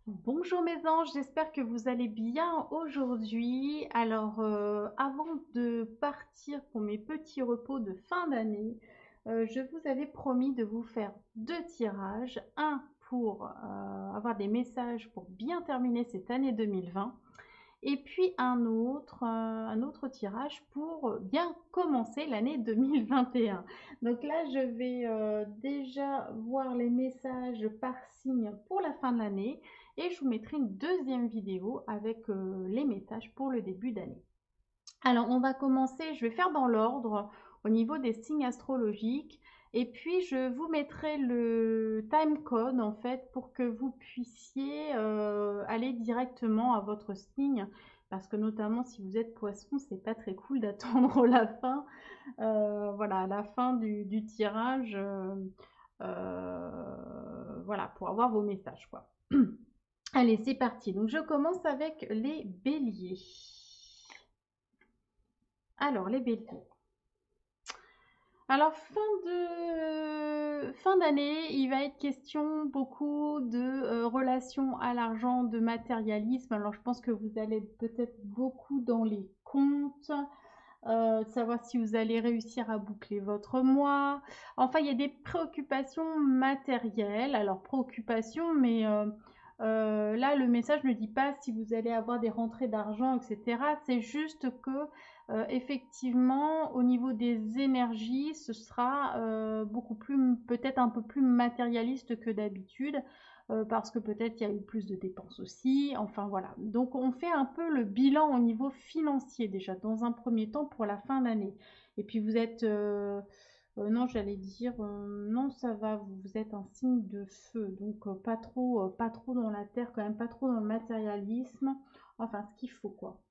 Bonjour mes anges, j'espère que vous allez bien aujourd'hui. Alors, avant de partir pour mes petits repos de fin d'année, je vous avais promis de vous faire deux tirages. Un pour avoir des messages pour bien terminer cette année 2020 et puis un autre tirage pour bien commencer l'année 2021. Donc là, je vais déjà voir les messages par signe pour la fin de l'année et je vous mettrai une deuxième vidéo avec les messages pour le début d'année. Alors, on va commencer, je vais faire dans l'ordre au niveau des signes astrologiques et puis je vous mettrai le time code en fait pour que vous puissiez aller directement à votre signe parce que notamment si vous êtes poisson, c'est pas très cool d'attendre la fin, voilà, la fin du tirage, voilà, pour avoir vos messages quoi. Allez, c'est parti. Donc je commence avec les béliers. Alors, les béliers. Alors, fin d'année, il va être question beaucoup de relations à l'argent, de matérialisme. Alors, je pense que vous allez peut-être beaucoup dans les comptes, savoir si vous allez réussir à boucler votre mois. Enfin, il y a des préoccupations matérielles. Alors, préoccupations, mais là, le message ne dit pas si vous allez avoir des rentrées d'argent, etc. C'est juste que effectivement, au niveau des énergies, ce sera beaucoup plus, peut-être un peu plus matérialiste que d'habitude, parce que peut-être il y a eu plus de dépenses aussi. Enfin voilà. Donc on fait un peu le bilan au niveau financier déjà, dans un premier temps pour la fin d'année. Et puis vous êtes, non, j'allais dire, non, ça va, vous êtes un signe de feu, donc pas trop dans la terre, quand même pas trop dans le matérialisme. Enfin, ce qu'il faut quoi.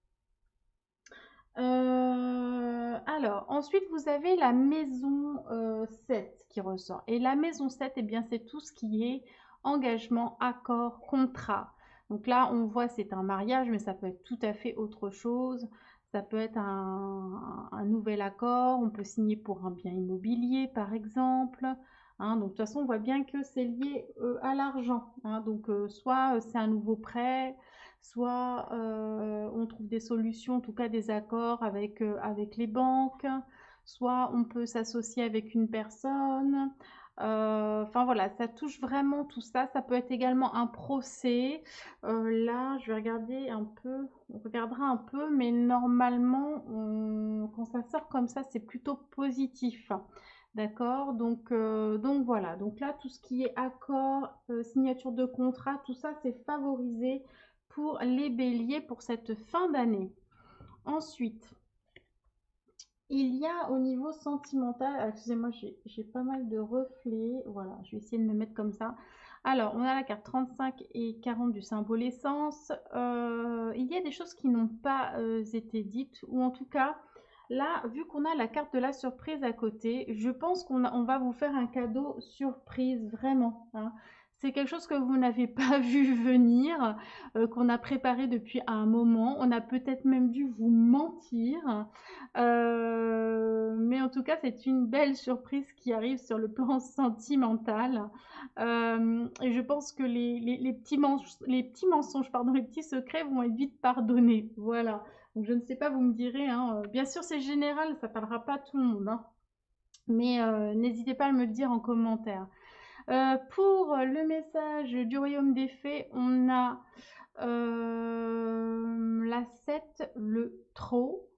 Alors, ensuite, vous avez la maison 7 qui ressort. Et la maison 7, eh bien, c'est tout ce qui est engagement, accord, contrat. Donc là, on voit, c'est un mariage, mais ça peut être tout à fait autre chose. Ça peut être un nouvel accord. On peut signer pour un bien immobilier, par exemple. Hein, donc, de toute façon, on voit bien que c'est lié à l'argent. Hein, donc, soit c'est un nouveau prêt, soit on trouve des solutions, en tout cas des accords avec les banques, soit on peut s'associer avec une personne. Enfin voilà, ça touche vraiment tout ça. Ça peut être également un procès. Là, je vais regarder un peu, on regardera un peu, mais normalement, quand ça sort comme ça, c'est plutôt positif. D'accord, donc voilà. Donc là, tout ce qui est accord, signature de contrat, tout ça, c'est favorisé pour les béliers pour cette fin d'année. Ensuite, il y a au niveau sentimental, excusez-moi, j'ai pas mal de reflets, voilà, je vais essayer de me mettre comme ça. Alors, on a la carte 35 et 40 du symbole essence. Il y a des choses qui n'ont pas été dites, ou en tout cas, là, vu qu'on a la carte de la surprise à côté, je pense on va vous faire un cadeau surprise, vraiment. Hein. C'est quelque chose que vous n'avez pas vu venir, qu'on a préparé depuis un moment. On a peut-être même dû vous mentir. Mais en tout cas, c'est une belle surprise qui arrive sur le plan sentimental. Et je pense que les petits mensonges, pardon, les petits secrets vont être vite pardonnés. Voilà. Donc je ne sais pas, vous me direz. Hein, bien sûr, c'est général, ça ne parlera pas à tout le monde. Hein, mais n'hésitez pas à me le dire en commentaire. Pour le message du royaume des fées, on a la 7, le trot.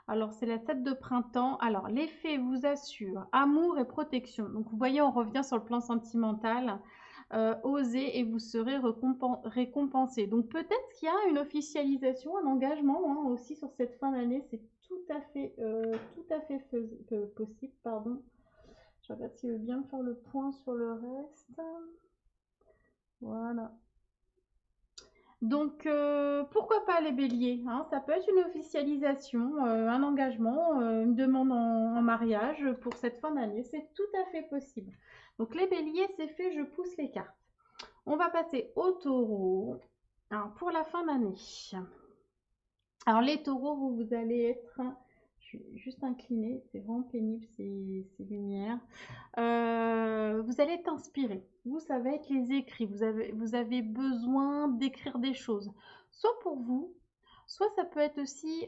Alors, c'est la 7 de printemps. Alors, les fées vous assurent amour et protection. Donc, vous voyez, on revient sur le plan sentimental. Osez et vous serez récompensé. Donc, peut-être qu'il y a une officialisation, un engagement hein, aussi sur cette fin d'année. C'est tout à fait possible. Pardon. Je regarde s'il veut bien faire le point sur le reste. Voilà. Donc, pourquoi pas les béliers hein. Ça peut être une officialisation, un engagement, une demande en mariage pour cette fin d'année. C'est tout à fait possible. Donc, les béliers, c'est fait, je pousse les cartes. On va passer au taureau. Alors, pour la fin d'année. Alors, les taureaux, vous allez être, suis juste inclinée, c'est vraiment pénible ces lumières. Vous allez être inspiré. Vous, ça va être les écrits. Vous avez besoin d'écrire des choses. Soit pour vous, soit ça peut être aussi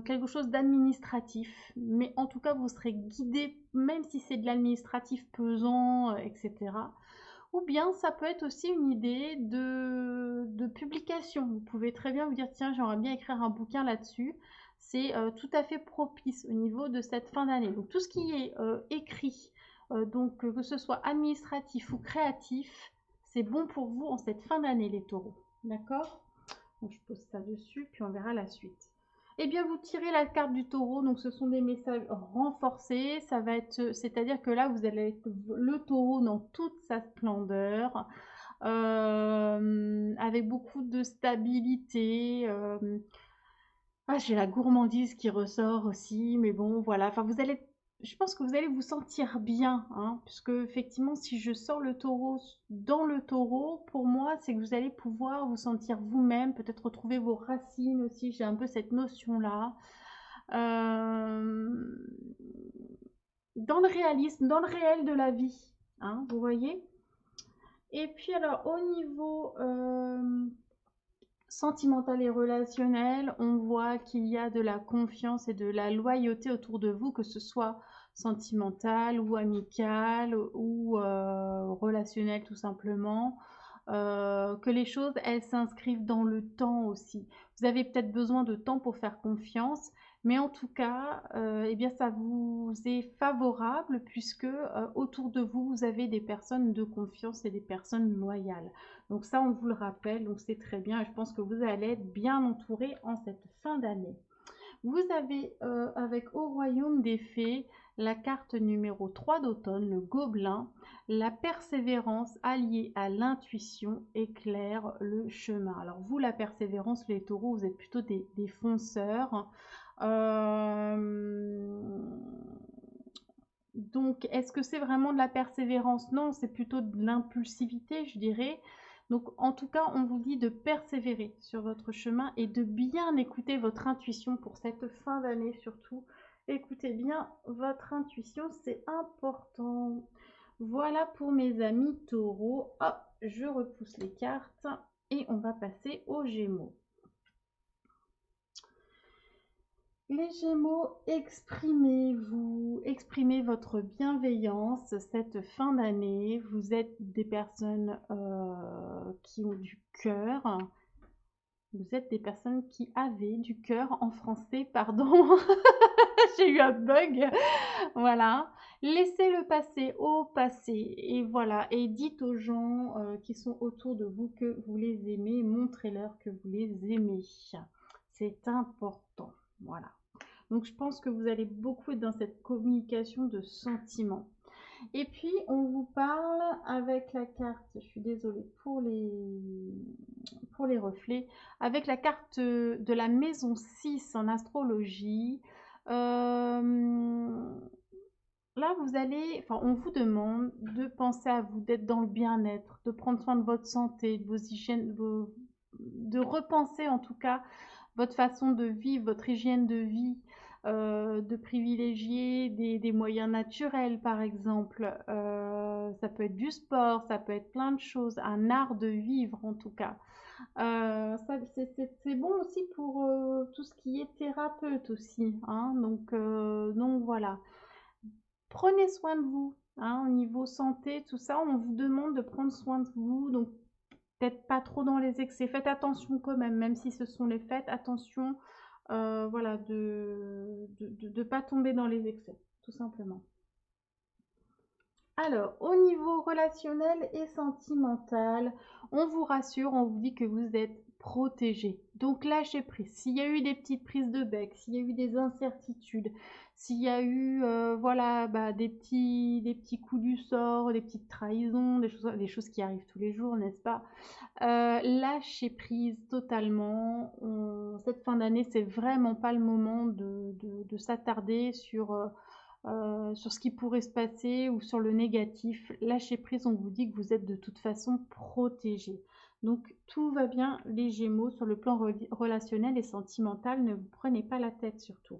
quelque chose d'administratif. Mais en tout cas, vous serez guidé, même si c'est de l'administratif pesant, etc. Ou bien ça peut être aussi une idée de publication. Vous pouvez très bien vous dire, tiens, j'aimerais bien écrire un bouquin là-dessus. C'est tout à fait propice au niveau de cette fin d'année. Donc tout ce qui est écrit, donc que ce soit administratif ou créatif, c'est bon pour vous en cette fin d'année, les taureaux. D'accord? Donc je pose ça dessus, puis on verra la suite. Eh bien, vous tirez la carte du taureau, donc ce sont des messages renforcés. Ça va être, c'est-à-dire que là, vous allez être le taureau dans toute sa splendeur, avec beaucoup de stabilité. Ah, j'ai la gourmandise qui ressort aussi, mais bon, voilà. Enfin, je pense que vous allez vous sentir bien, hein, puisque effectivement, si je sors le taureau dans le taureau, pour moi, c'est que vous allez pouvoir vous sentir vous-même, peut-être retrouver vos racines aussi. J'ai un peu cette notion-là. Euh, Dans le réalisme, dans le réel de la vie, hein, vous voyez. Et puis alors, au niveau sentimental et relationnel, on voit qu'il y a de la confiance et de la loyauté autour de vous, que ce soit sentimental ou amical ou relationnel tout simplement. Que les choses, elles s'inscrivent dans le temps aussi. Vous avez peut-être besoin de temps pour faire confiance, mais en tout cas, eh bien, ça vous est favorable puisque autour de vous, vous avez des personnes de confiance et des personnes loyales. Donc ça, on vous le rappelle, donc c'est très bien. Et je pense que vous allez être bien entouré en cette fin d'année. Vous avez avec Au Royaume des Fées la carte numéro 3 d'automne, le Gobelin. La persévérance alliée à l'intuition éclaire le chemin. Alors vous, la persévérance, les taureaux, vous êtes plutôt des fonceurs. Donc, est-ce que c'est vraiment de la persévérance? Non, c'est plutôt de l'impulsivité, je dirais. Donc, en tout cas, on vous dit de persévérer sur votre chemin et de bien écouter votre intuition pour cette fin d'année surtout. Écoutez bien votre intuition, c'est important. Voilà pour mes amis taureaux. Hop, je repousse les cartes et on va passer aux Gémeaux. Les Gémeaux, exprimez-vous, exprimez votre bienveillance cette fin d'année. Vous êtes des personnes qui ont du cœur. Vous êtes des personnes qui avaient du cœur en français, pardon. J'ai eu un bug. Voilà. Laissez le passé au passé. Et voilà. Et dites aux gens qui sont autour de vous que vous les aimez. Montrez-leur que vous les aimez. C'est important. Voilà. Donc je pense que vous allez beaucoup être dans cette communication de sentiments. Et puis on vous parle avec la carte, je suis désolée pour les reflets, avec la carte de la maison 6 en astrologie. Là, vous allez, enfin, on vous demande de penser à vous, d'être dans le bien-être, de prendre soin de votre santé, de vos hygiènes, de repenser en tout cas votre façon de vivre, votre hygiène de vie, de privilégier des moyens naturels, par exemple. Ça peut être du sport, ça peut être plein de choses, un art de vivre en tout cas. C'est bon aussi pour tout ce qui est thérapeute aussi, hein, donc voilà. Prenez soin de vous, hein, au niveau santé, tout ça, on vous demande de prendre soin de vous, donc peut-être pas trop dans les excès. Faites attention quand même, même si ce sont les fêtes, attention, voilà, de pas tomber dans les excès, tout simplement. Alors, au niveau relationnel et sentimental, on vous rassure, on vous dit que vous êtes protégé. Donc lâchez prise. S'il y a eu des petites prises de bec, s'il y a eu des incertitudes, s'il y a eu voilà, bah, des petits coups du sort, des petites trahisons, des choses qui arrivent tous les jours, n'est-ce pas? Lâchez prise totalement. Cette fin d'année, c'est vraiment pas le moment de s'attarder sur ce qui pourrait se passer ou sur le négatif. Lâchez prise, on vous dit que vous êtes de toute façon protégé. Donc tout va bien les Gémeaux sur le plan relationnel et sentimental, ne vous prenez pas la tête surtout.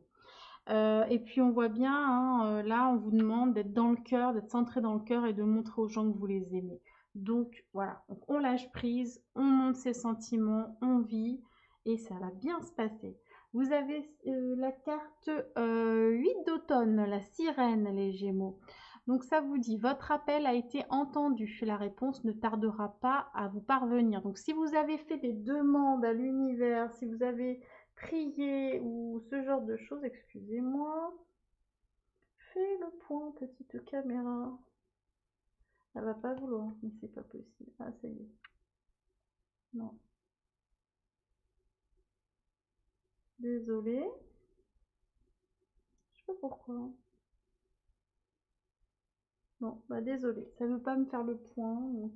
Et puis on voit bien, hein, là, on vous demande d'être dans le cœur, d'être centré dans le cœur et de montrer aux gens que vous les aimez. Donc voilà, donc on lâche prise, on monte ses sentiments, on vit et ça va bien se passer. Vous avez la carte 8 d'automne, la sirène, les Gémeaux. Donc ça vous dit, votre appel a été entendu. La réponse ne tardera pas à vous parvenir. Donc si vous avez fait des demandes à l'univers, si vous avez prié ou ce genre de choses, excusez-moi. Fais le point, petite caméra. Elle va pas vouloir, mais c'est pas possible. Ah, ça y est. Non. Désolée. Je sais pas pourquoi. Non, bah désolée. Ça veut pas me faire le point, donc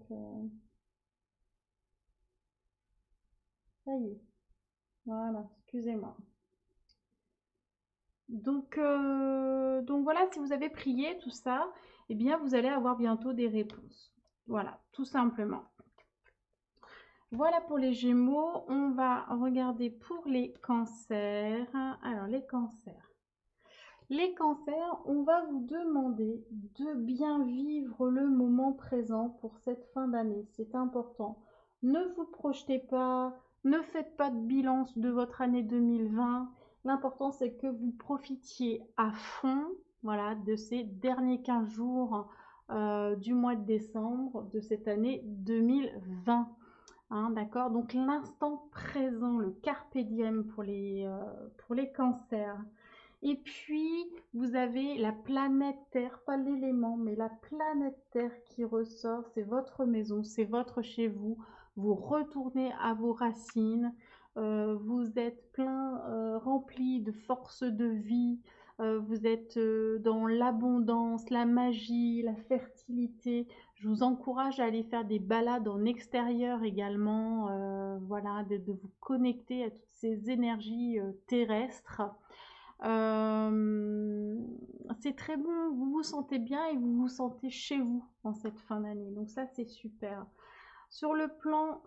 ça y est. Voilà, excusez-moi. Donc voilà, si vous avez prié tout ça, eh bien vous allez avoir bientôt des réponses. Voilà, tout simplement. Voilà pour les Gémeaux. On va regarder pour les cancers. Alors, les cancers. Les cancers, on va vous demander de bien vivre le moment présent pour cette fin d'année. C'est important. Ne vous projetez pas, ne faites pas de bilan de votre année 2020. L'important, c'est que vous profitiez à fond, voilà, de ces derniers 15 jours du mois de décembre de cette année 2020. Hein, d'accord? Donc l'instant présent, le carpe diem pour les cancers. Et puis, vous avez la planète Terre, pas l'élément, mais la planète Terre qui ressort. C'est votre maison, c'est votre chez vous. Vous retournez à vos racines. Vous êtes plein, rempli de force de vie. Vous êtes dans l'abondance, la magie, la fertilité. Je vous encourage à aller faire des balades en extérieur également, voilà, de vous connecter à toutes ces énergies terrestres. Euh, c'est très bon, vous vous sentez bien et vous vous sentez chez vous en cette fin d'année. Donc ça, c'est super. Sur le plan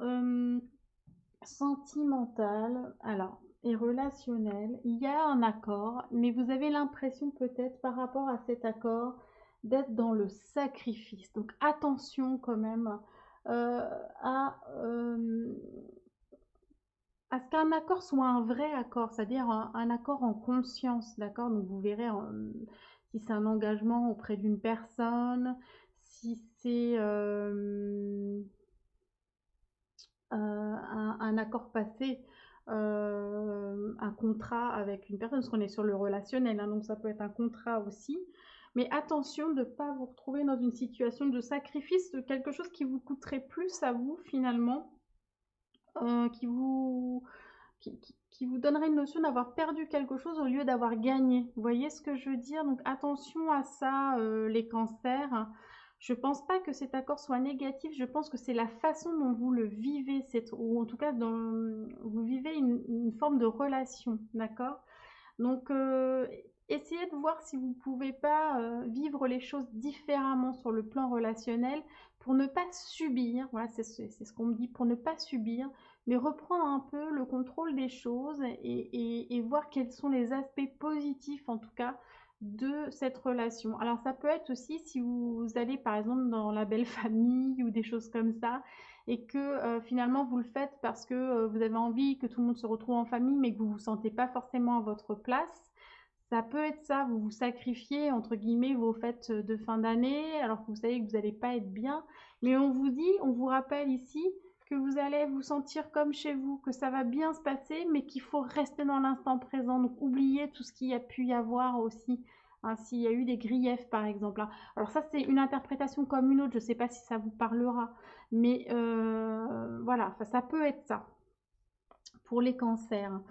sentimental, alors, et relationnel, il y a un accord, mais vous avez l'impression peut-être par rapport à cet accord d'être dans le sacrifice. Donc attention quand même euh, à, euh, à ce qu'un accord soit un vrai accord, c'est-à-dire un accord en conscience, d'accord? Donc vous verrez si c'est un engagement auprès d'une personne, si c'est un accord passé, un contrat avec une personne, parce qu'on est sur le relationnel, hein, donc ça peut être un contrat aussi. Mais attention de ne pas vous retrouver dans une situation de sacrifice, de quelque chose qui vous coûterait plus à vous finalement, qui vous qui vous donnerait une notion d'avoir perdu quelque chose au lieu d'avoir gagné. Vous voyez ce que je veux dire? Donc attention à ça, les cancers. Je pense pas que cet accord soit négatif, je pense que c'est la façon dont vous le vivez, ou en tout cas dont vous vivez une forme de relation, d'accord? Donc essayez de voir si vous ne pouvez pas vivre les choses différemment sur le plan relationnel pour ne pas subir, voilà, c'est ce qu'on me dit, pour ne pas subir, mais reprendre un peu le contrôle des choses et voir quels sont les aspects positifs en tout cas de cette relation. Alors ça peut être aussi si vous allez par exemple dans la belle famille ou des choses comme ça et que finalement vous le faites parce que vous avez envie que tout le monde se retrouve en famille mais que vous ne vous sentez pas forcément à votre place. Ça peut être ça, vous vous sacrifiez entre guillemets vos fêtes de fin d'année alors que vous savez que vous n'allez pas être bien. Mais on vous dit, on vous rappelle ici que vous allez vous sentir comme chez vous, que ça va bien se passer, mais qu'il faut rester dans l'instant présent. Donc oubliez tout ce qu'il y a pu y avoir aussi. Hein, s'il y a eu des griefs par exemple. Alors ça c'est une interprétation comme une autre, je ne sais pas si ça vous parlera. Mais voilà, enfin, ça peut être ça pour les cancers.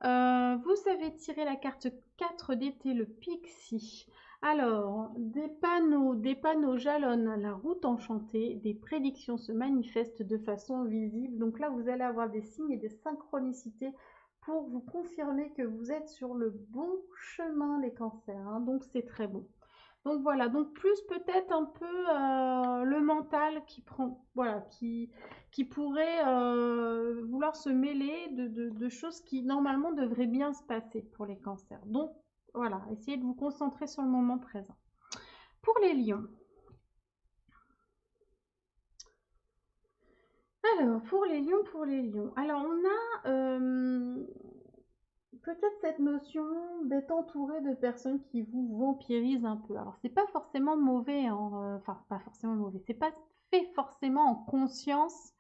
Vous avez tiré la carte 4 d'été, le Pixie. Alors, des panneaux jalonnent la route enchantée, des prédictions se manifestent de façon visible. Donc là, vous allez avoir des signes et des synchronicités pour vous confirmer que vous êtes sur le bon chemin, les cancers. Hein. Donc c'est très bon. Donc voilà, donc plus peut-être un peu le mental qui prend, voilà, qui pourrait vouloir se mêler de choses qui normalement devraient bien se passer pour les cancers. Donc voilà, essayez de vous concentrer sur le moment présent. Pour les lions. Alors, pour les lions. Alors, on a peut-être cette notion d'être entouré de personnes qui vous vampirisent un peu. Alors, c'est pas forcément mauvais, hein, enfin, pas forcément mauvais. C'est pas fait forcément en conscience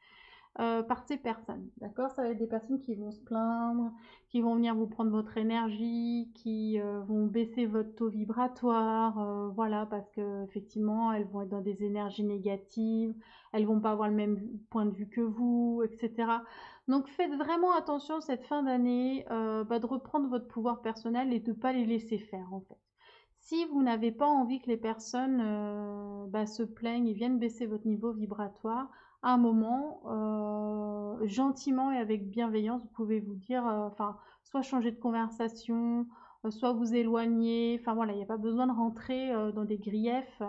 par ces personnes. D'accord? Ça va être des personnes qui vont se plaindre, qui vont venir vous prendre votre énergie, qui vont baisser votre taux vibratoire, voilà, parce que effectivement, elles vont être dans des énergies négatives, elles vont pas avoir le même point de vue que vous, etc. Donc faites vraiment attention cette fin d'année, de reprendre votre pouvoir personnel et de ne pas les laisser faire en fait. Si vous n'avez pas envie que les personnes se plaignent et viennent baisser votre niveau vibratoire, à un moment, gentiment et avec bienveillance, vous pouvez vous dire, enfin, soit changer de conversation, soit vous éloigner. Enfin voilà, il n'y a pas besoin de rentrer dans des griefs.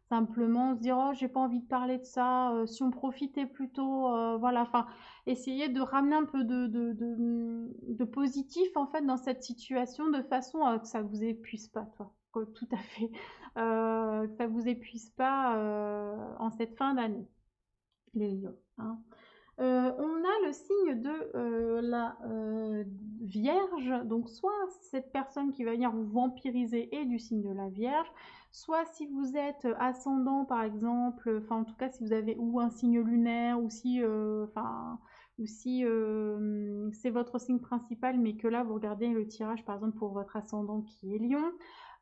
Simplement se dire, oh, j'ai pas envie de parler de ça. Si on profitait plutôt, voilà. Enfin, essayer de ramener un peu de positif en fait dans cette situation de façon à que ça vous épuise pas, toi. Tout à fait. Que ça vous épuise pas en cette fin d'année les lions, hein. On a le signe de la Vierge, donc soit cette personne qui va venir vous vampiriser est du signe de la Vierge, soit si vous êtes ascendant par exemple, enfin en tout cas si vous avez ou un signe lunaire, ou si, ou si c'est votre signe principal, mais que là vous regardez le tirage par exemple pour votre ascendant qui est Lion.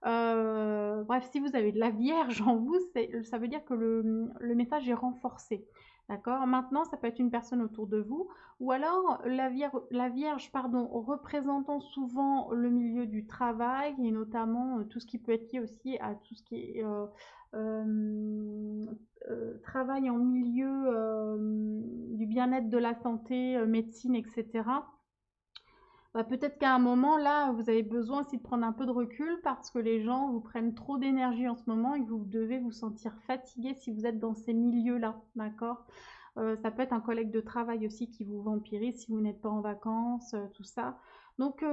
Bref, si vous avez de la Vierge en vous, ça veut dire que le message est renforcé. D'accord? Maintenant, ça peut être une personne autour de vous, ou alors la Vierge, pardon, représentant souvent le milieu du travail, et notamment tout ce qui peut être lié aussi à tout ce qui est euh, travail en milieu du bien-être, de la santé, médecine, etc. Peut-être qu'à un moment, là, vous avez besoin aussi de prendre un peu de recul parce que les gens vous prennent trop d'énergie en ce moment et que vous devez vous sentir fatigué si vous êtes dans ces milieux-là, d'accord? Ça peut être un collègue de travail aussi qui vous vampirise si vous n'êtes pas en vacances, tout ça. Donc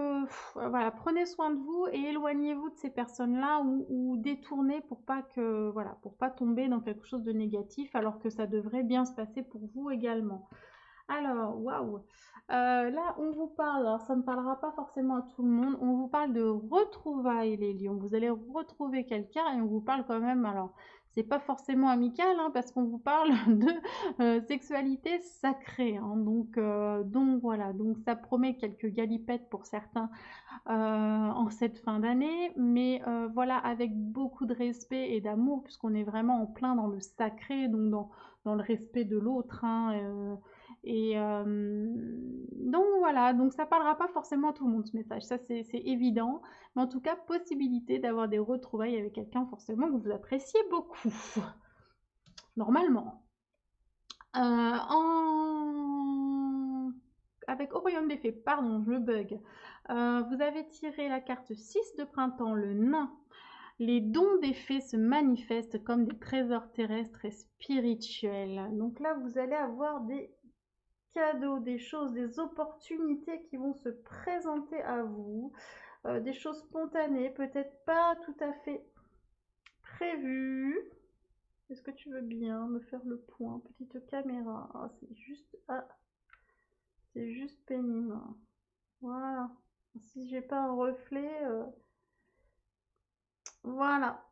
voilà, prenez soin de vous et éloignez-vous de ces personnes-là ou détournez pour pas que voilà, pour pas tomber dans quelque chose de négatif alors que ça devrait bien se passer pour vous également. Alors, waouh! Là, on vous parle, alors ça ne parlera pas forcément à tout le monde, on vous parle de retrouvailles, les lions. Vous allez retrouver quelqu'un et on vous parle quand même, alors, c'est pas forcément amical, hein, parce qu'on vous parle de sexualité sacrée, hein. Donc voilà, donc ça promet quelques galipettes pour certains en cette fin d'année, mais voilà, avec beaucoup de respect et d'amour, puisqu'on est vraiment en plein dans le sacré, donc dans le respect de l'autre, hein, et donc voilà, donc ça parlera pas forcément à tout le monde ce message, ça c'est évident, mais en tout cas, possibilité d'avoir des retrouvailles avec quelqu'un forcément que vous appréciez beaucoup, normalement. Avec Au Royaume des Fées, pardon, je bug. Vous avez tiré la carte 6 de printemps, le nain. Les dons des fées se manifestent comme des trésors terrestres et spirituels. Donc là, vous allez avoir des cadeaux, des choses, des opportunités qui vont se présenter à vous. Des choses spontanées, peut-être pas tout à fait prévues. Est-ce que tu veux bien me faire le point? Petite caméra. Ah, c'est juste pénible. Voilà. Si j'ai pas un reflet, voilà.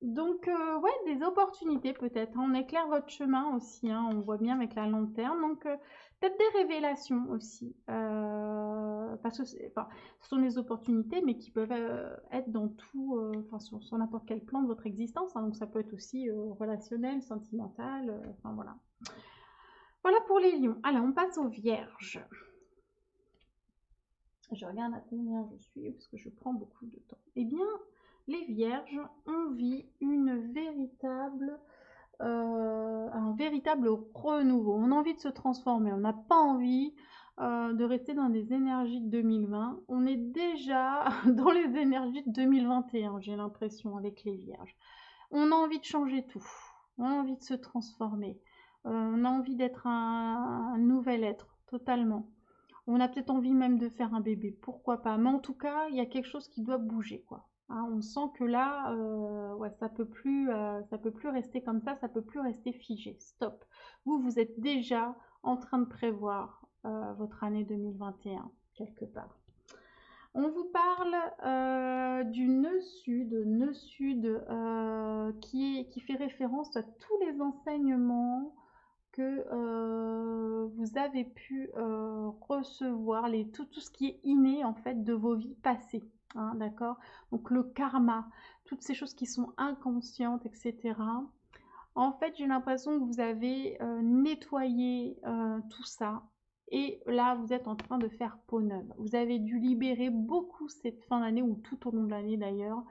Donc, ouais, des opportunités peut-être, hein. On éclaire votre chemin aussi, hein, on voit bien avec la lanterne. Donc, peut-être des révélations aussi. Parce que enfin, ce sont des opportunités, mais qui peuvent être dans tout, enfin, sur n'importe quel plan de votre existence, hein. Donc, ça peut être aussi relationnel, sentimental, enfin voilà. Voilà pour les lions. Allez, on passe aux vierges. Je regarde à combien je suis, parce que je prends beaucoup de temps. Eh bien, les vierges, on vit un véritable renouveau. On a envie de se transformer, on n'a pas envie de rester dans des énergies de 2020. On est déjà dans les énergies de 2021, j'ai l'impression, avec les vierges. On a envie de changer tout, on a envie de se transformer, on a envie d'être un nouvel être, totalement. On a peut-être envie même de faire un bébé, pourquoi pas. Mais en tout cas, il y a quelque chose qui doit bouger, quoi. Hein, on sent que là, ouais, ça peut plus rester comme ça peut plus rester figé. Stop. Vous, vous êtes déjà en train de prévoir votre année 2021, quelque part. On vous parle du nœud sud qui fait référence à tous les enseignements que vous avez pu recevoir, tout ce qui est inné en fait de vos vies passées. Hein, d'accord? Donc le karma, toutes ces choses qui sont inconscientes, etc. En fait, j'ai l'impression que vous avez nettoyé tout ça. Et là, vous êtes en train de faire peau neuve. Vous avez dû libérer beaucoup cette fin d'année, ou tout au long de l'année d'ailleurs,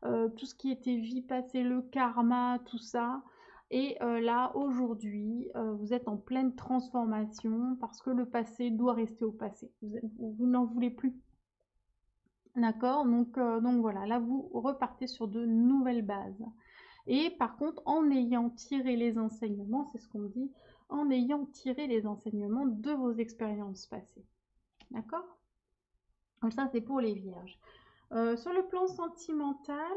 tout ce qui était vie passée, le karma, tout ça. Et là, aujourd'hui, vous êtes en pleine transformation parce que le passé doit rester au passé. Vous n'en voulez plus. D'accord? Donc voilà, là, vous repartez sur de nouvelles bases. Et par contre, en ayant tiré les enseignements, c'est ce qu'on me dit, en ayant tiré les enseignements de vos expériences passées. D'accord? Donc ça, c'est pour les vierges. Sur le plan sentimental,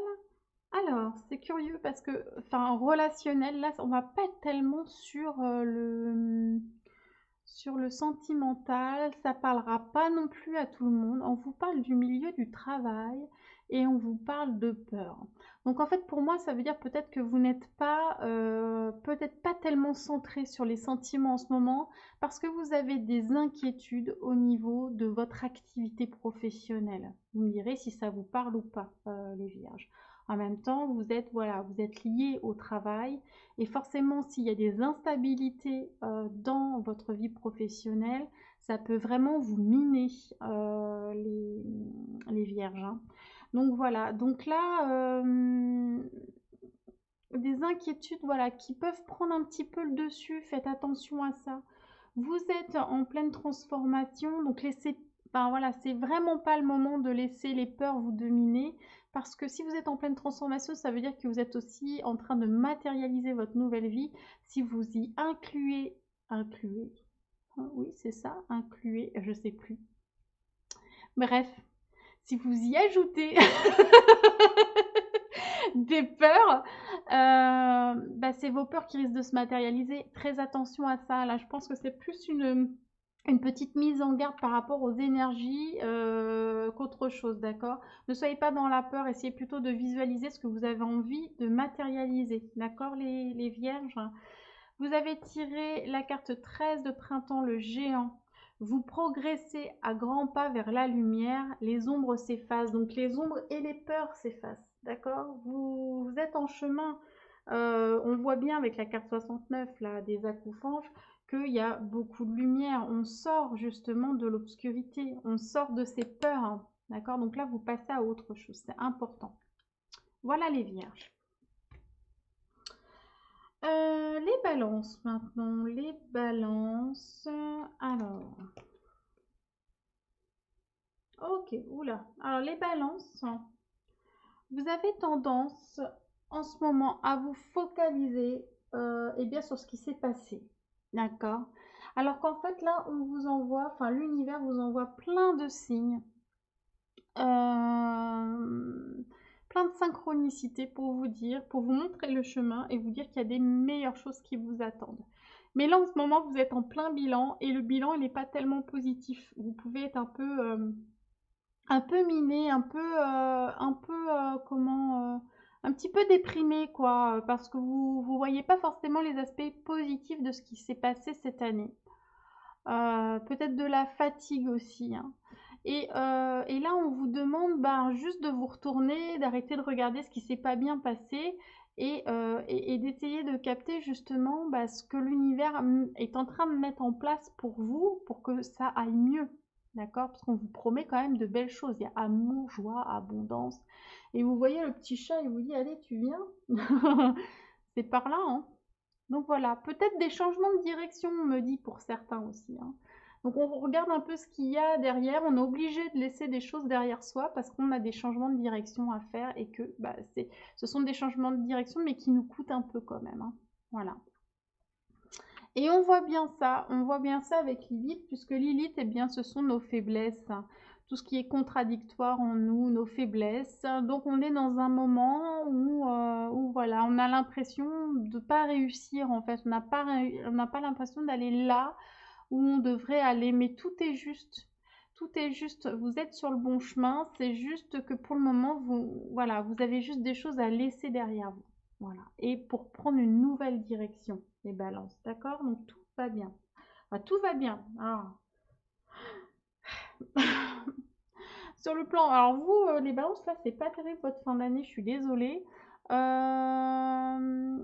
alors, c'est curieux parce que, enfin, relationnel, là, on va pas être tellement sur le sentimental, ça parlera pas non plus à tout le monde. On vous parle du milieu du travail et on vous parle de peur. Donc en fait, pour moi, ça veut dire peut-être que vous n'êtes pas, peut-être pas tellement centré sur les sentiments en ce moment parce que vous avez des inquiétudes au niveau de votre activité professionnelle. Vous me direz si ça vous parle ou pas, les vierges. En même temps, vous êtes, voilà, vous êtes liés au travail et forcément, s'il y a des instabilités dans votre vie professionnelle, ça peut vraiment vous miner les vierges. Hein. Donc voilà, donc là, des inquiétudes voilà, qui peuvent prendre un petit peu le dessus, faites attention à ça. Vous êtes en pleine transformation, donc laissez, enfin voilà, c'est vraiment pas le moment de laisser les peurs vous dominer, parce que si vous êtes en pleine transformation, ça veut dire que vous êtes aussi en train de matérialiser votre nouvelle vie. Si vous y incluez, hein, oui c'est ça, incluez, je sais plus. Bref, si vous y ajoutez des peurs, bah, c'est vos peurs qui risquent de se matérialiser. Très attention à ça. Là, je pense que c'est plus une petite mise en garde par rapport aux énergies qu'autre chose, d'accord? Ne soyez pas dans la peur, essayez plutôt de visualiser ce que vous avez envie de matérialiser, d'accord les vierges? Vous avez tiré la carte 13 de printemps, le géant. Vous progressez à grands pas vers la lumière, les ombres s'effacent, donc les ombres et les peurs s'effacent, d'accord? Vous êtes en chemin, on voit bien avec la carte 69 là, des acouphènes, qu'il y a beaucoup de lumière, on sort justement de l'obscurité, on sort de ces peurs, hein, d'accord? Donc là, vous passez à autre chose, c'est important. Voilà les vierges. Les balances maintenant, les balances. Alors, ok, oula. Alors les balances, vous avez tendance en ce moment à vous focaliser eh bien, sur ce qui s'est passé. D'accord? Alors qu'en fait là, on vous envoie, enfin l'univers vous envoie plein de signes. Plein de synchronicité pour vous dire, pour vous montrer le chemin et vous dire qu'il y a des meilleures choses qui vous attendent. Mais là, en ce moment, vous êtes en plein bilan et le bilan, il n'est pas tellement positif. Vous pouvez être un peu miné, un petit peu déprimé, quoi, parce que vous voyez pas forcément les aspects positifs de ce qui s'est passé cette année. Peut-être de la fatigue aussi, hein. Et là, on vous demande ben, juste de vous retourner, d'arrêter de regarder ce qui s'est pas bien passé et d'essayer de capter justement bah, ce que l'univers est en train de mettre en place pour vous, pour que ça aille mieux. D'accord? Parce qu'on vous promet quand même de belles choses. Il y a amour, joie, abondance. Et vous voyez le petit chat, il vous dit, allez, tu viens? C'est par là, hein. Donc voilà, peut-être des changements de direction, on me dit pour certains aussi. Hein. Donc on regarde un peu ce qu'il y a derrière, on est obligé de laisser des choses derrière soi parce qu'on a des changements de direction à faire et que bah, ce sont des changements de direction mais qui nous coûtent un peu quand même. Hein. Voilà. Et on voit bien ça avec Lilith, puisque Lilith, eh bien, ce sont nos faiblesses, tout ce qui est contradictoire en nous, nos faiblesses. Donc, on est dans un moment où voilà, on a l'impression de pas réussir, en fait. On n'a pas l'impression d'aller là où on devrait aller, mais tout est juste. Tout est juste, vous êtes sur le bon chemin, c'est juste que pour le moment, voilà, vous avez juste des choses à laisser derrière vous. Voilà. Et pour prendre une nouvelle direction, les balances, d'accord? Donc tout va bien. Enfin, tout va bien. Ah. Sur le plan, alors vous, les balances, là, c'est pas terrible votre fin d'année, je suis désolée. Euh,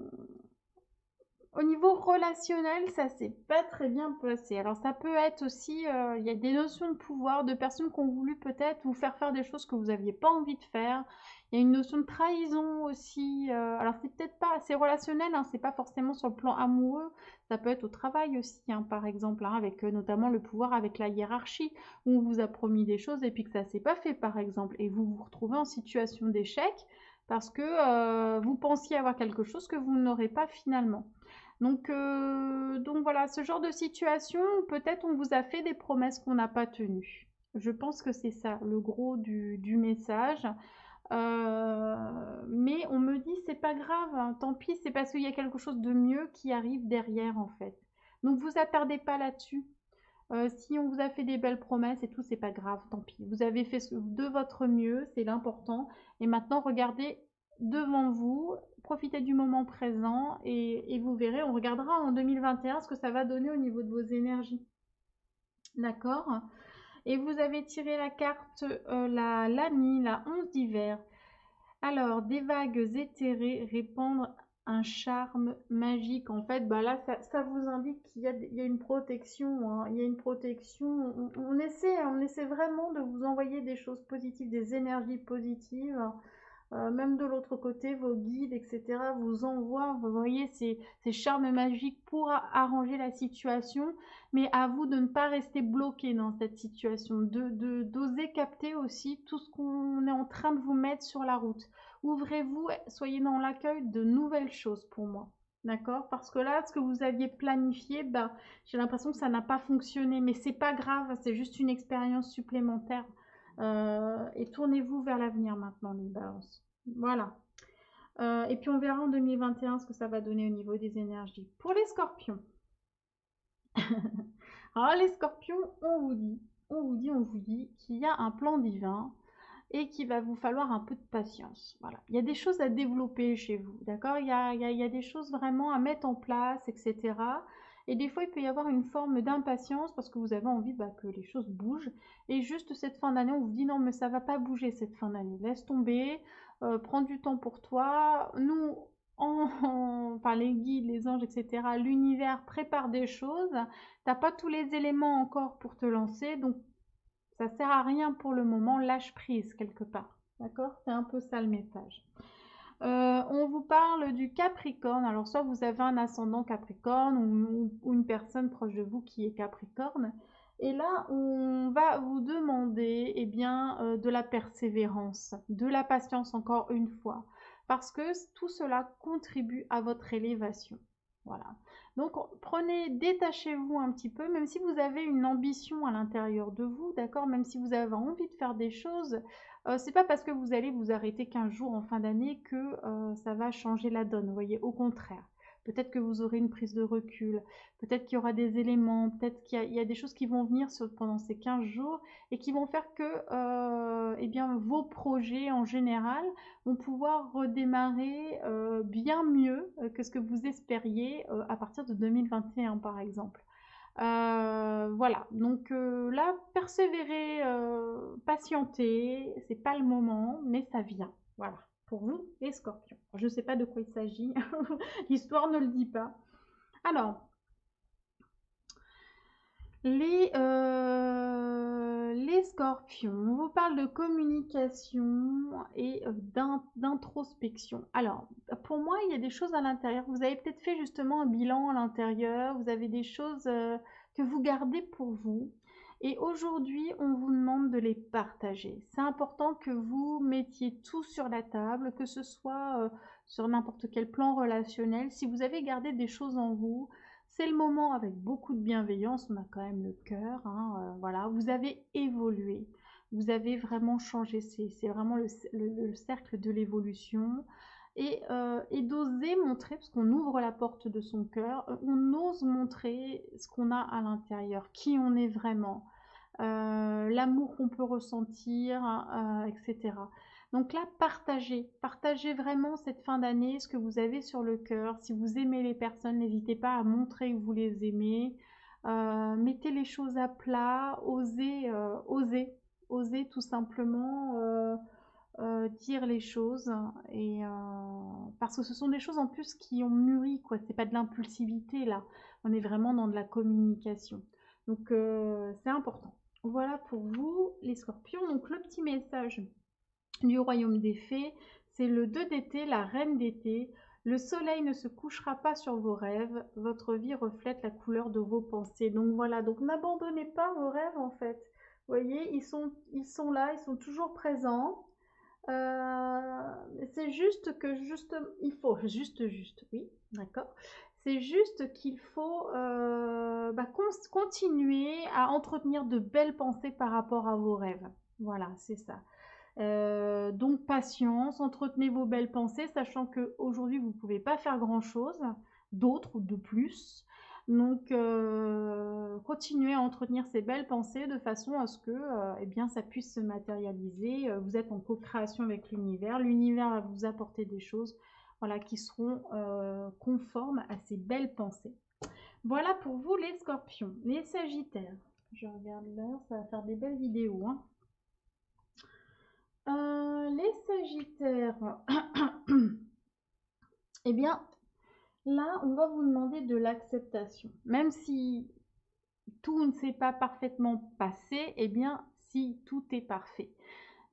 Au niveau relationnel, ça s'est pas très bien passé. Alors ça peut être aussi, il y a des notions de pouvoir, de personnes qui ont voulu peut-être vous faire des choses que vous aviez pas envie de faire. Il y a une notion de trahison aussi. Alors c'est peut-être pas, c'est relationnel, hein, c'est pas forcément sur le plan amoureux. Ça peut être au travail aussi, hein, par exemple, hein, avec notamment le pouvoir avec la hiérarchie, où on vous a promis des choses et puis que ça s'est pas fait, par exemple, et vous vous retrouvez en situation d'échec parce que vous pensiez avoir quelque chose que vous n'aurez pas finalement. Donc voilà, ce genre de situation, peut-être on vous a fait des promesses qu'on n'a pas tenues. Je pense que c'est ça, le gros du message. Mais on me dit, c'est pas grave, hein, tant pis, c'est parce qu'il y a quelque chose de mieux qui arrive derrière, en fait. Donc vous attardez pas là-dessus. Si on vous a fait des belles promesses et tout, c'est pas grave, tant pis. Vous avez fait de votre mieux, c'est l'important. Et maintenant, regardez devant vous, profitez du moment présent et vous verrez, on regardera en 2021 ce que ça va donner au niveau de vos énergies. D'accord? Et vous avez tiré la carte, l'ami, la 11 d'hiver. Alors, des vagues éthérées répandent un charme magique. En fait, bah là, ça vous indique qu'il y a une protection, hein. Il y a une protection. On essaie vraiment de vous envoyer des choses positives, des énergies positives. Même de l'autre côté, vos guides, etc., vous envoient, vous voyez, ces charmes magiques pour arranger la situation, mais à vous de ne pas rester bloqué dans cette situation, d'oser capter aussi tout ce qu'on est en train de vous mettre sur la route. Ouvrez-vous, soyez dans l'accueil de nouvelles choses pour moi. D'accord? Parce que là, ce que vous aviez planifié, bah, j'ai l'impression que ça n'a pas fonctionné, mais c'est pas grave, c'est juste une expérience supplémentaire. Et tournez-vous vers l'avenir maintenant, les balances. Voilà. Et puis on verra en 2021 ce que ça va donner au niveau des énergies. Pour les scorpions. Alors les scorpions, on vous dit qu'il y a un plan divin et qu'il va vous falloir un peu de patience. Voilà. Il y a des choses à développer chez vous, d'accord? Il y a des choses vraiment à mettre en place, etc. Et des fois, il peut y avoir une forme d'impatience parce que vous avez envie bah, que les choses bougent. Et juste cette fin d'année, on vous dit non, mais ça va pas bouger cette fin d'année. Laisse tomber, prends du temps pour toi. Nous, enfin les guides, les anges, etc., l'univers prépare des choses. T'as pas tous les éléments encore pour te lancer, donc ça sert à rien pour le moment, lâche prise quelque part. D'accord? C'est un peu ça le message. On vous parle du Capricorne. Alors, soit vous avez un ascendant Capricorne ou une personne proche de vous qui est Capricorne. Et là, on va vous demander eh bien, de la persévérance, de la patience encore une fois, parce que tout cela contribue à votre élévation. Voilà. Donc, prenez, détachez-vous un petit peu, même si vous avez une ambition à l'intérieur de vous, d'accord? Même si vous avez envie de faire des choses, c'est pas parce que vous allez vous arrêter 15 jours en fin d'année que ça va changer la donne, vous voyez, au contraire. Peut-être que vous aurez une prise de recul, peut-être qu'il y aura des éléments, peut-être qu'il y a des choses qui vont venir pendant ces 15 jours et qui vont faire que eh bien, vos projets en général vont pouvoir redémarrer bien mieux que ce que vous espériez à partir de 2021 par exemple. Voilà, donc là, persévérer, patienter, c'est pas le moment, mais ça vient. Voilà, pour vous, les scorpions. Je ne sais pas de quoi il s'agit, l'histoire ne le dit pas. Alors, les scorpions, on vous parle de communication et d'introspection. Alors, pour moi, il y a des choses à l'intérieur. Vous avez peut-être fait justement un bilan à l'intérieur, vous avez des choses que vous gardez pour vous. Et aujourd'hui, on vous demande de les partager. C'est important que vous mettiez tout sur la table, que ce soit sur n'importe quel plan relationnel. Si vous avez gardé des choses en vous, C'est le moment avec beaucoup de bienveillance, on a quand même le cœur, hein, voilà. Vous avez évolué, vous avez vraiment changé, c'est vraiment le cercle de l'évolution et d'oser montrer, parce qu'on ouvre la porte de son cœur, on ose montrer ce qu'on a à l'intérieur, qui on est vraiment, l'amour qu'on peut ressentir, et cetera. Donc là, partagez vraiment cette fin d'année, ce que vous avez sur le cœur. Si vous aimez les personnes, n'hésitez pas à montrer que vous les aimez. Mettez les choses à plat, osez tout simplement dire les choses et parce que ce sont des choses en plus qui ont mûri, quoi. C'est pas de l'impulsivité là, on est vraiment dans de la communication. Donc c'est important. Voilà pour vous les scorpions. Donc le petit message du royaume des fées, c'est le 2 d'été, la reine d'été. Le soleil ne se couchera pas sur vos rêves, votre vie reflète la couleur de vos pensées. Donc voilà, donc n'abandonnez pas vos rêves en fait. Vous voyez, ils sont là, ils sont toujours présents. C'est juste que il faut juste, oui, d'accord. C'est juste qu'il faut continuer à entretenir de belles pensées par rapport à vos rêves. Voilà, c'est ça. Donc patience, entretenez vos belles pensées, sachant qu'aujourd'hui vous ne pouvez pas faire grand-chose d'autre ou de plus. Donc continuez à entretenir ces belles pensées de façon à ce que eh bien, ça puisse se matérialiser. Vous êtes en co-création avec l'univers. L'univers va vous apporter des choses voilà, qui seront conformes à ces belles pensées. Voilà pour vous les scorpions. Les sagittaires. Je regarde l'heure, ça va faire des belles vidéos. Hein. Les sagittaires, eh bien, là, on va vous demander de l'acceptation. Même si tout ne s'est pas parfaitement passé, eh bien, si tout est parfait.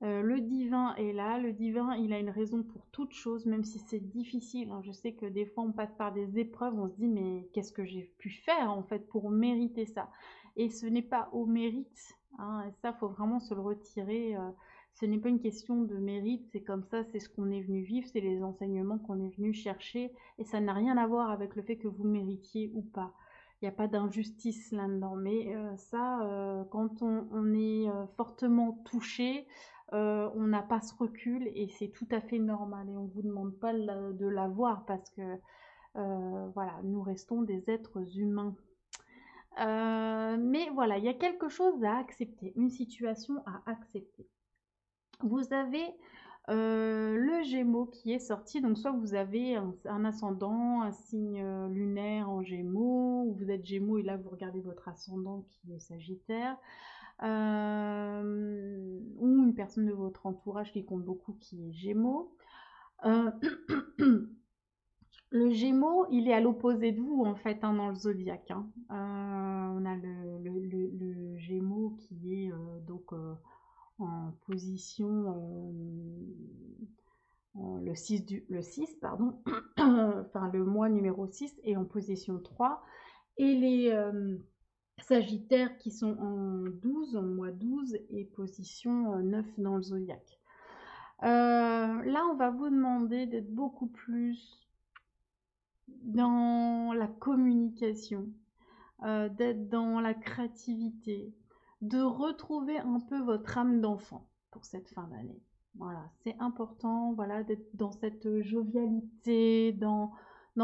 Le divin est là, le divin, il a une raison pour toute chose, même si c'est difficile. Hein. Je sais que des fois, on passe par des épreuves, on se dit, mais qu'est-ce que j'ai pu faire, en fait, pour mériter ça? Et ce n'est pas au mérite, hein, et ça, il faut vraiment se le retirer. Ce n'est pas une question de mérite, c'est comme ça, c'est ce qu'on est venu vivre, c'est les enseignements qu'on est venu chercher, et ça n'a rien à voir avec le fait que vous méritiez ou pas. Il n'y a pas d'injustice là-dedans, mais ça, quand on est fortement touché, on n'a pas ce recul et c'est tout à fait normal et on ne vous demande pas de l'avoir parce que voilà, nous restons des êtres humains. Mais voilà, il y a quelque chose à accepter, une situation à accepter. Vous avez le Gémeaux qui est sorti, donc soit vous avez un ascendant, un signe lunaire en Gémeaux, ou vous êtes Gémeaux et là vous regardez votre ascendant qui est Sagittaire, ou une personne de votre entourage qui compte beaucoup qui est Gémeaux. Euh, le Gémeaux, il est à l'opposé de vous en fait dans le zodiaque. Hein. On a le Gémeaux qui est en position le 6 pardon, enfin le mois numéro 6 est en position 3 et les Sagittaires qui sont en 12, en mois 12 et position 9 dans le zodiaque. Là, on va vous demander d'être beaucoup plus dans la communication, d'être dans la créativité, de retrouver un peu votre âme d'enfant pour cette fin d'année. Voilà, c'est important, voilà, d'être dans cette jovialité, dans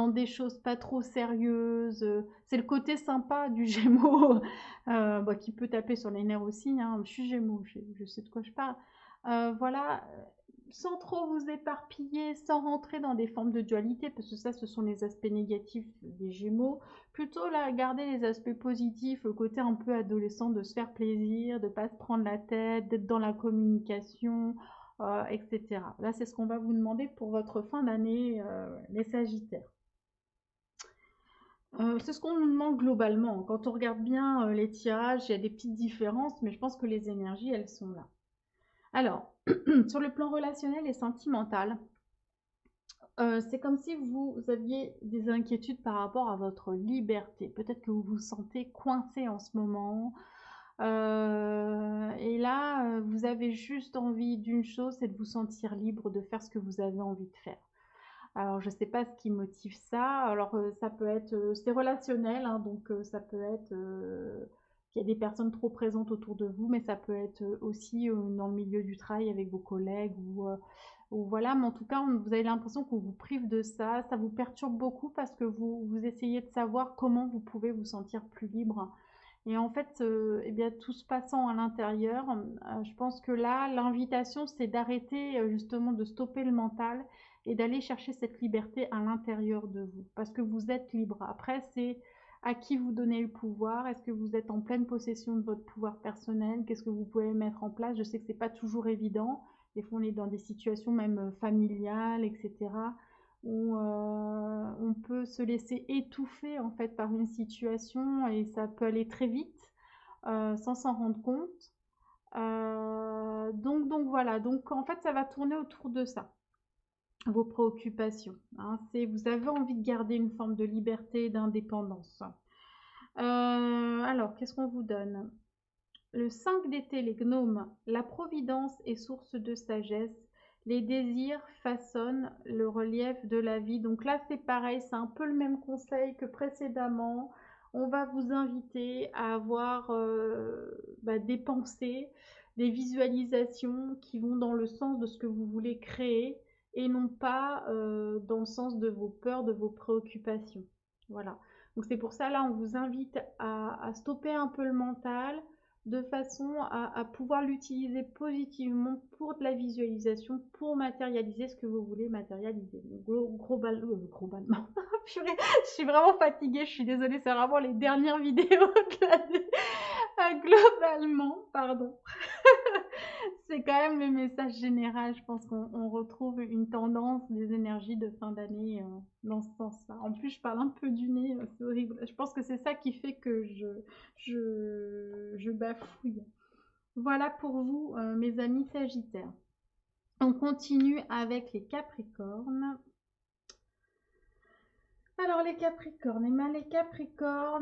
des choses pas trop sérieuses. C'est le côté sympa du Gémeaux qui peut taper sur les nerfs aussi. Hein. Je suis Gémeaux, je sais de quoi je parle. Voilà, sans trop vous éparpiller, sans rentrer dans des formes de dualité, parce que ça, ce sont les aspects négatifs des Gémeaux. Plutôt là, garder les aspects positifs, le côté un peu adolescent de se faire plaisir, de ne pas se prendre la tête, d'être dans la communication, etc. Là, c'est ce qu'on va vous demander pour votre fin d'année, les Sagittaires. C'est ce qu'on nous demande globalement. Quand on regarde bien les tirages, il y a des petites différences, mais je pense que les énergies, elles sont là. Alors, sur le plan relationnel et sentimental, c'est comme si vous aviez des inquiétudes par rapport à votre liberté. Peut-être que vous vous sentez coincé en ce moment. Et là, vous avez juste envie d'une chose, c'est de vous sentir libre de faire ce que vous avez envie de faire. Alors, je ne sais pas ce qui motive ça. Alors, ça peut être, c'est relationnel, hein, donc ça peut être qu'il y a des personnes trop présentes autour de vous, mais ça peut être aussi dans le milieu du travail avec vos collègues ou voilà. Mais en tout cas, vous avez l'impression qu'on vous prive de ça. Ça vous perturbe beaucoup parce que vous essayez de savoir comment vous pouvez vous sentir plus libre. Et en fait, eh bien, tout se passant à l'intérieur, je pense que là, l'invitation, c'est d'arrêter justement de stopper le mental et d'aller chercher cette liberté à l'intérieur de vous, parce que vous êtes libre. Après, c'est à qui vous donnez le pouvoir. Est-ce que vous êtes en pleine possession de votre pouvoir personnel? Qu'est-ce que vous pouvez mettre en place? Je sais que c'est pas toujours évident. Des fois, on est dans des situations même familiales, etc., où on peut se laisser étouffer en fait par une situation et ça peut aller très vite sans s'en rendre compte. Donc voilà, donc en fait ça va tourner autour de ça, vos préoccupations, hein. C'est, vous avez envie de garder une forme de liberté et d'indépendance. Alors, qu'est-ce qu'on vous donne? Le 5 d'été, les gnomes, la providence est source de sagesse, les désirs façonnent le relief de la vie. Donc là, c'est pareil, c'est un peu le même conseil que précédemment. On va vous inviter à avoir des pensées, des visualisations qui vont dans le sens de ce que vous voulez créer et non pas dans le sens de vos peurs, de vos préoccupations. Voilà. Donc c'est pour ça, là, on vous invite à stopper un peu le mental, de façon à pouvoir l'utiliser positivement pour de la visualisation, pour matérialiser ce que vous voulez matérialiser. Donc, globalement, purée, je suis vraiment fatiguée, je suis désolée, c'est vraiment les dernières vidéos de l'année. Globalement, pardon. C'est quand même le message général. Je pense qu'on retrouve une tendance des énergies de fin d'année dans ce sens-là. En plus, je parle un peu du nez, c'est horrible. Je pense que c'est ça qui fait que je bafouille. Voilà pour vous, mes amis Sagittaires. On continue avec les Capricornes. Alors les Capricornes,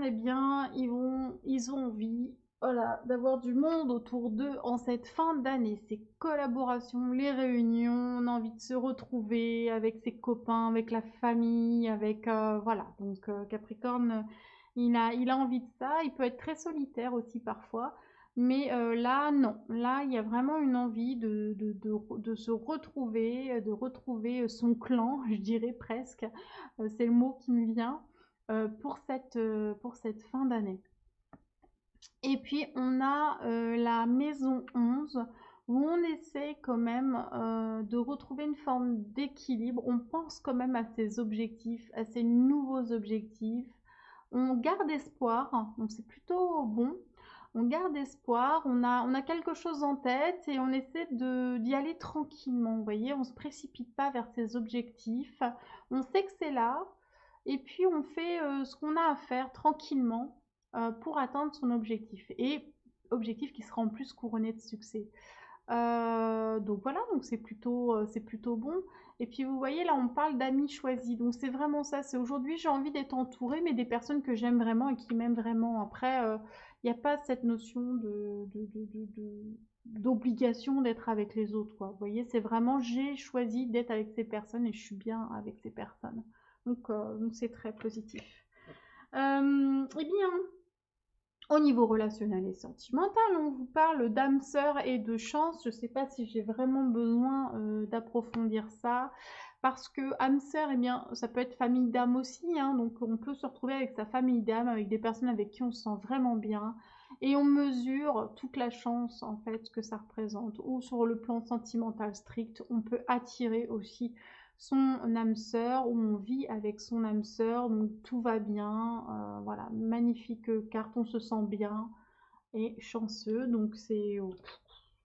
eh bien, ils ont envie, voilà, d'avoir du monde autour d'eux en cette fin d'année. Ces collaborations, les réunions, on a envie de se retrouver avec ses copains, avec la famille, avec voilà. Donc Capricorne, il a envie de ça. Il peut être très solitaire aussi parfois. Mais là, non. Là, il y a vraiment une envie de se retrouver, de retrouver son clan, je dirais presque. C'est le mot qui me vient pour cette fin d'année. Et puis, on a la maison 11 où on essaie quand même de retrouver une forme d'équilibre. On pense quand même à ses objectifs, à ses nouveaux objectifs. On garde espoir, donc c'est plutôt bon. On garde espoir, on a quelque chose en tête et on essaie d'y aller tranquillement. Vous voyez, on ne se précipite pas vers ses objectifs. On sait que c'est là et puis on fait ce qu'on a à faire tranquillement pour atteindre son objectif. Et objectif qui sera en plus couronné de succès. Donc voilà, donc c'est plutôt bon. Et puis vous voyez, là, on parle d'amis choisis. Donc c'est vraiment ça. C'est aujourd'hui, j'ai envie d'être entourée, mais des personnes que j'aime vraiment et qui m'aiment vraiment. Après, il n'y a pas cette notion d'obligation d'être avec les autres, quoi. Vous voyez, c'est vraiment, j'ai choisi d'être avec ces personnes et je suis bien avec ces personnes. Donc c'est très positif. Eh bien, au niveau relationnel et sentimental, on vous parle d'âme sœur et de chance. Je ne sais pas si j'ai vraiment besoin d'approfondir ça. Parce que âme sœur, eh bien, ça peut être famille d'âme aussi, hein, donc on peut se retrouver avec sa famille d'âme, avec des personnes avec qui on se sent vraiment bien. Et on mesure toute la chance en fait que ça représente. Ou sur le plan sentimental strict, on peut attirer aussi son âme sœur, où on vit avec son âme sœur, donc tout va bien, voilà, magnifique carte, on se sent bien et chanceux, donc c'est,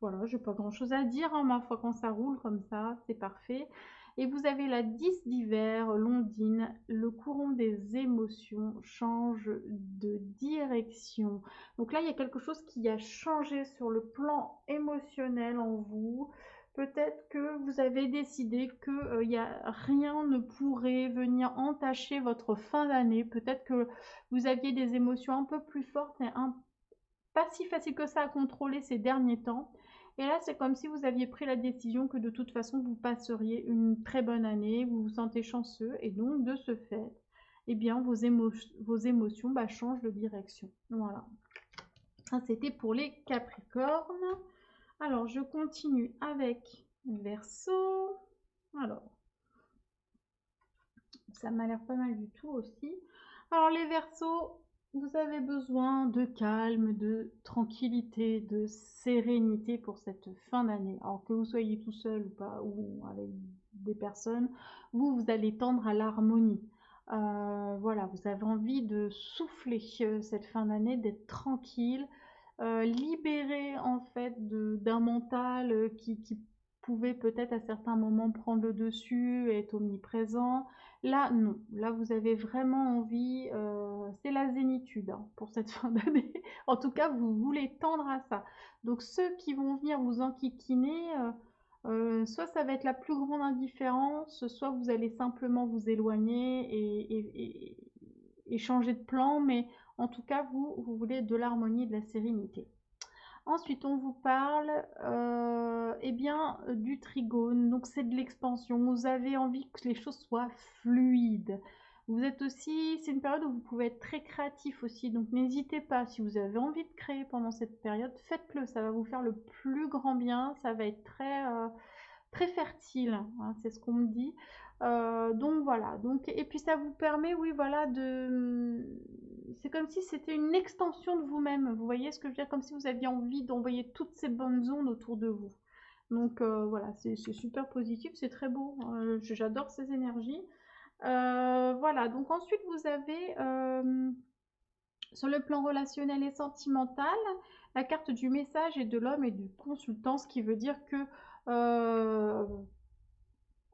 voilà, j'ai pas grand chose à dire, hein, ma foi, quand ça roule comme ça, c'est parfait. Et vous avez la 10 d'hiver, Londine, le courant des émotions change de direction. Donc là, il y a quelque chose qui a changé sur le plan émotionnel en vous. Peut-être que vous avez décidé que rien ne pourrait venir entacher votre fin d'année. Peut-être que vous aviez des émotions un peu plus fortes et pas si faciles que ça à contrôler ces derniers temps. Et là, c'est comme si vous aviez pris la décision que de toute façon, vous passeriez une très bonne année, vous vous sentez chanceux, et donc de ce fait, eh bien, vos émotions bah, changent de direction. Voilà. Ça, c'était pour les Capricornes. Alors, je continue avec Verseau. Alors, ça m'a l'air pas mal du tout aussi. Alors, les Verseaux, vous avez besoin de calme, de tranquillité, de sérénité pour cette fin d'année. Alors que vous soyez tout seul ou pas, ou avec des personnes, vous allez tendre à l'harmonie. Voilà, vous avez envie de souffler cette fin d'année, d'être tranquille, libéré en fait d'un mental qui pouvait peut-être à certains moments prendre le dessus, être omniprésent. Là, non. Là, vous avez vraiment envie, c'est la zénitude hein, pour cette fin d'année. En tout cas, vous voulez tendre à ça. Donc, ceux qui vont venir vous enquiquiner, soit ça va être la plus grande indifférence, soit vous allez simplement vous éloigner et changer de plan, mais en tout cas, vous voulez de l'harmonie et de la sérénité. Ensuite, on vous parle eh bien, du trigone. Donc, c'est de l'expansion. Vous avez envie que les choses soient fluides. Vous êtes aussi, c'est une période où vous pouvez être très créatif aussi. Donc, n'hésitez pas, si vous avez envie de créer pendant cette période, faites-le. Ça va vous faire le plus grand bien. Ça va être très fertile, hein, c'est ce qu'on me dit. Donc voilà. Donc, et puis, ça vous permet, oui, voilà, c'est comme si c'était une extension de vous-même. Vous voyez ce que je veux dire? Comme si vous aviez envie d'envoyer toutes ces bonnes ondes autour de vous. Donc voilà, c'est super positif, c'est très beau. J'adore ces énergies. Voilà, donc ensuite vous avez sur le plan relationnel et sentimental la carte du message et de l'homme et du consultant, ce qui veut dire que euh,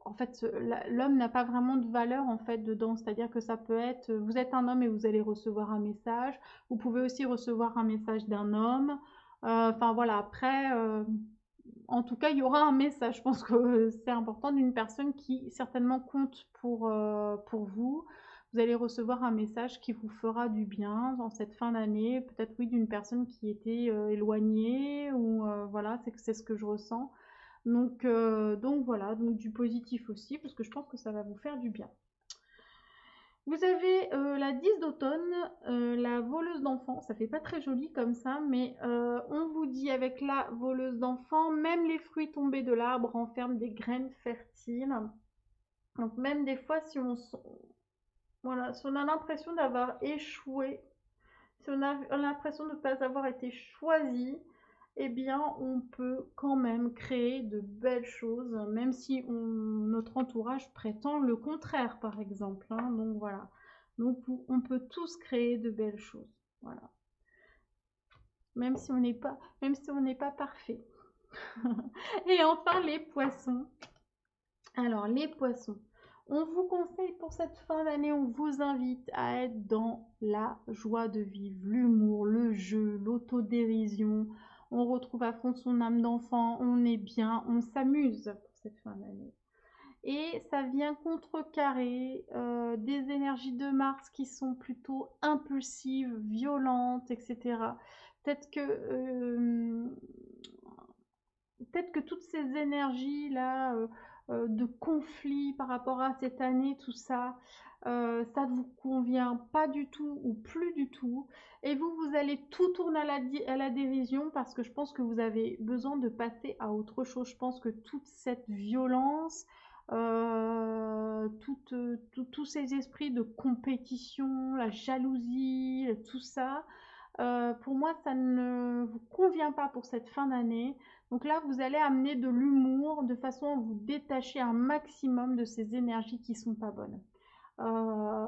en fait, l'homme n'a pas vraiment de valeur en fait dedans. C'est-à-dire que ça peut être, vous êtes un homme et vous allez recevoir un message. Vous pouvez aussi recevoir un message d'un homme. Enfin voilà, après, en tout cas, il y aura un message. Je pense que c'est important d'une personne qui certainement compte pour vous. Vous allez recevoir un message qui vous fera du bien dans cette fin d'année. Peut-être oui d'une personne qui était éloignée ou voilà, c'est ce que je ressens. Donc voilà, donc du positif aussi, parce que je pense que ça va vous faire du bien. Vous avez la 10 d'automne, la voleuse d'enfants. Ça fait pas très joli comme ça, mais on vous dit avec la voleuse d'enfants, même les fruits tombés de l'arbre renferment des graines fertiles. Donc même des fois, voilà, si on a l'impression d'avoir échoué, si on a l'impression de ne pas avoir été choisi, eh bien, on peut quand même créer de belles choses, même si notre entourage prétend le contraire, par exemple. Hein. Donc voilà. Donc on peut tous créer de belles choses. Voilà. Même si on n'est pas parfait. Et enfin, les poissons. Alors, les poissons. On vous conseille pour cette fin d'année, on vous invite à être dans la joie de vivre, l'humour, le jeu, l'autodérision. On retrouve à fond son âme d'enfant, on est bien, on s'amuse pour cette fin d'année. Et ça vient contrecarrer des énergies de Mars qui sont plutôt impulsives, violentes, etc. Peut-être que, euh, peut-être que toutes ces énergies-là de conflit par rapport à cette année, tout ça, ça ne vous convient pas du tout ou plus du tout. Et vous allez tout tourner à la dérision parce que je pense que vous avez besoin de passer à autre chose. Je pense que toute cette violence, tous ces esprits de compétition, la jalousie, tout ça, pour moi, ça ne vous convient pas pour cette fin d'année. Donc là, vous allez amener de l'humour de façon à vous détacher un maximum de ces énergies qui sont pas bonnes. Euh,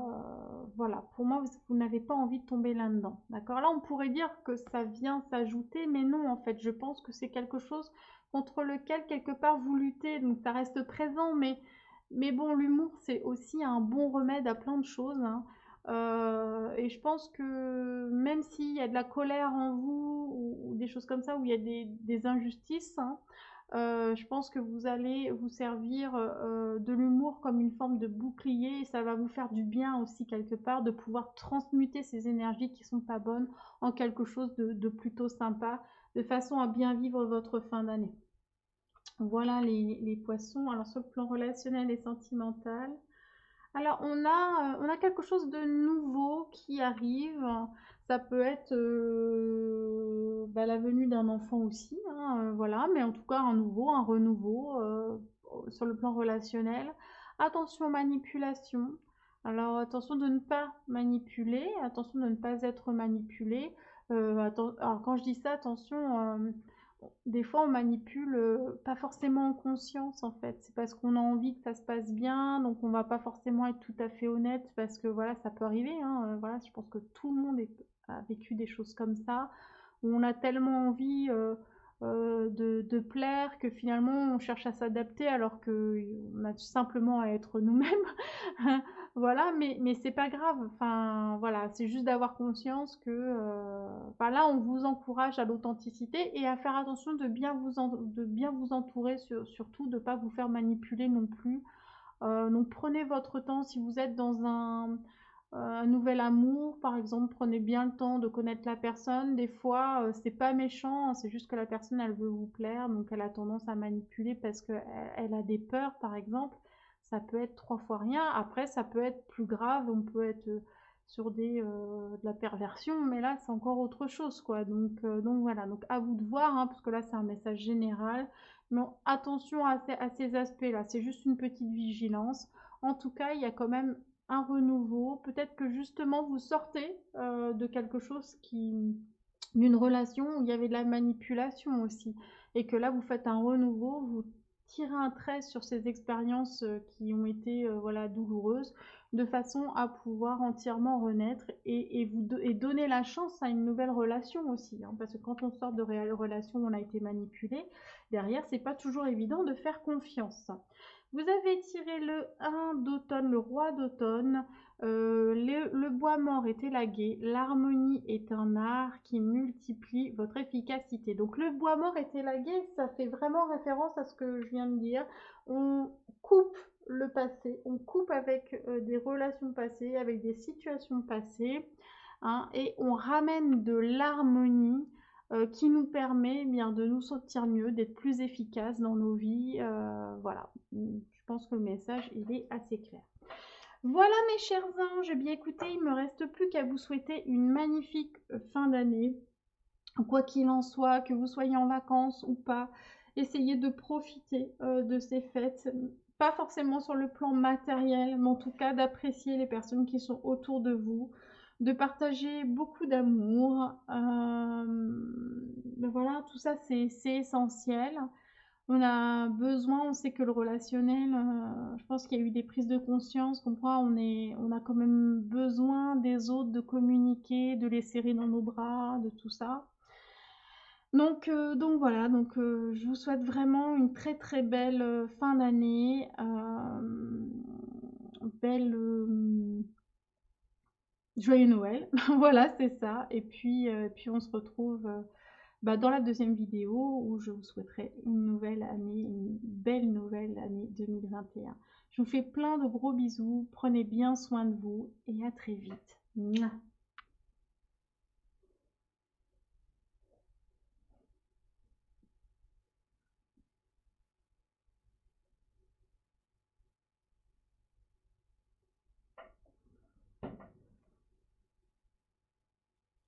voilà, pour moi, vous n'avez pas envie de tomber là-dedans. D'accord? Là, on pourrait dire que ça vient s'ajouter, mais non, en fait, je pense que c'est quelque chose contre lequel, quelque part, vous luttez. Donc, ça reste présent, mais bon, l'humour, c'est aussi un bon remède à plein de choses. Hein. Et je pense que même s'il y a de la colère en vous ou des choses comme ça, où il y a des injustices, hein, je pense que vous allez vous servir de l'humour comme une forme de bouclier et ça va vous faire du bien aussi quelque part de pouvoir transmuter ces énergies qui sont pas bonnes en quelque chose de plutôt sympa, de façon à bien vivre votre fin d'année. Voilà les poissons. Alors sur le plan relationnel et sentimental, alors on a quelque chose de nouveau qui arrive. Ça peut être bah, la venue d'un enfant aussi, hein, voilà, mais en tout cas un nouveau, un renouveau sur le plan relationnel. Attention manipulation. Alors attention de ne pas manipuler, attention de ne pas être manipulé. Alors quand je dis ça, attention, des fois on manipule pas forcément en conscience en fait. C'est parce qu'on a envie que ça se passe bien, donc on va pas forcément être tout à fait honnête parce que voilà, ça peut arriver, hein, voilà, je pense que tout le monde a vécu des choses comme ça, où on a tellement envie de plaire que finalement on cherche à s'adapter alors qu'on a simplement à être nous-mêmes. Voilà, mais c'est pas grave. Enfin, voilà, c'est juste d'avoir conscience que enfin, là, on vous encourage à l'authenticité et à faire attention de bien vous entourer, surtout de ne pas vous faire manipuler non plus. Donc prenez votre temps si vous êtes dans un nouvel amour, par exemple, prenez bien le temps de connaître la personne. Des fois, c'est pas méchant, hein, c'est juste que la personne, elle veut vous plaire, donc elle a tendance à manipuler parce qu'elle elle a des peurs, par exemple. Ça peut être 3 fois rien. Après, ça peut être plus grave, on peut être sur de la perversion, mais là, c'est encore autre chose, quoi. Donc voilà, donc à vous de voir, hein, parce que là, c'est un message général. Mais attention à ces aspects-là, c'est juste une petite vigilance. En tout cas, il y a quand même un renouveau. Peut-être que justement vous sortez de quelque chose d'une relation où il y avait de la manipulation aussi. Et que là, vous faites un renouveau, vous tirez un trait sur ces expériences qui ont été voilà, douloureuses, de façon à pouvoir entièrement renaître et donner la chance à une nouvelle relation aussi. Hein, parce que quand on sort de relation où on a été manipulé, derrière, c'est pas toujours évident de faire confiance. Vous avez tiré le 1 d'automne, le roi d'automne. Le bois mort est élagué. L'harmonie est un art qui multiplie votre efficacité. Donc le bois mort est élagué, ça fait vraiment référence à ce que je viens de dire. On coupe le passé, on coupe avec des relations passées, avec des situations passées, hein, et on ramène de l'harmonie qui nous permet bien de nous sentir mieux, d'être plus efficace dans nos vies. Voilà, je pense que le message il est assez clair. Voilà mes chers anges, eh bien écoutez, il ne me reste plus qu'à vous souhaiter une magnifique fin d'année. Quoi qu'il en soit, que vous soyez en vacances ou pas, essayez de profiter de ces fêtes. Pas forcément sur le plan matériel, mais en tout cas d'apprécier les personnes qui sont autour de vous, de partager beaucoup d'amour. Ben voilà, tout ça c'est essentiel. On a besoin, on sait que le relationnel, je pense qu'il y a eu des prises de conscience, comme quoi on a quand même besoin des autres, de communiquer, de les serrer dans nos bras, de tout ça. Donc voilà, je vous souhaite vraiment une très très belle fin d'année, belle joyeux Noël, voilà c'est ça. Et puis on se retrouve bah, dans la deuxième vidéo où je vous souhaiterai une nouvelle année, une belle nouvelle année 2021. Je vous fais plein de gros bisous, prenez bien soin de vous et à très vite. Mouah.